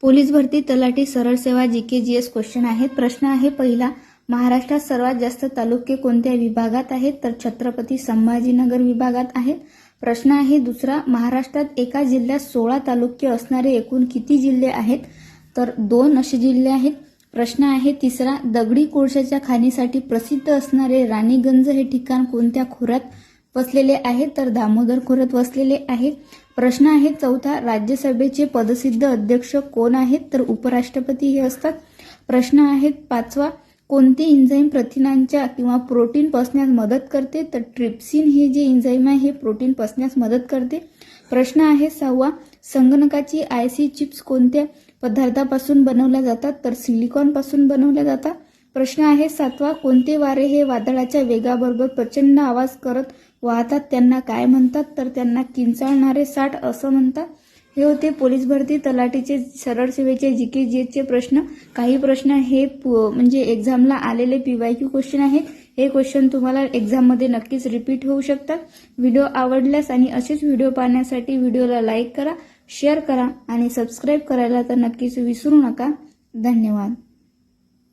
Police भरती तलाठी सरळ सेवा जीके जीएस क्वेश्चन आहेत। प्रश्न आहे पहिला, महाराष्ट्रात सर्वात जास्त तालुके कोणत्या विभागात आहेत? तर छत्रपती संभाजीनगर विभागात आहेत। प्रश्न आहे दुसरा, महाराष्ट्रात एका जिल्ह्यात 16 तालुके असणारे एकूण किती जिल्हे आहेत? तर 2 असे जिल्हे आहेत। प्रश्न आहे तिसरा, दगडी कोळशाच्या खाणीसाठी प्रसिद्ध असणारे राणीगंज हे ठिकाण कोणत्या खोऱ्यात वसलेले आहे? तर दामोदर खोऱ्यात वसलेले आहे। प्रश्न आहे चौथा, राज्यसभेचे पदसिद्ध अध्यक्ष कोण आहेत? तर उपराष्ट्रपती हे असतात। प्रश्न आहे पाचवा, कोणते एन्झाईम प्रथिनांच्या किंवा प्रोटीन पचण्यास मदत करते? तर ट्रिप्सिन हे जे एन्झाईम आहे हे प्रोटीन पचण्यास मदत करते। प्रश्न आहे सहावा, संगणकाची आयसी चिप्स कोणत्या पदार्थापासून बनवल्या जातात? तर सिलिकॉन पासून बनवल्या जातात। प्रश्न आहे सातवा, कोणते वारे हे वादळाच्या वेगाबरोबर प्रचंड आवाज करत वाहतात त्यांना काय म्हणतात? तर त्यांना किंचाळणारे साठ असं म्हणतात। हे होते पोलीस भरती तलाठीचे सरळ सेवेचे जीके जीएसचे प्रश्न। काही प्रश्न हे म्हणजे एक्झामला आलेले पीवायक्यू क्वेश्चन आहेत। हे क्वेश्चन तुम्हाला एक्झाममध्ये नक्कीच रिपीट होऊ शकतात। व्हिडिओ आवडल्यास आणि असेच व्हिडिओ पाहण्यासाठी व्हिडिओला लाईक करा, शेअर करा आणि सबस्क्राईब करायला तर नक्कीच विसरू नका। धन्यवाद।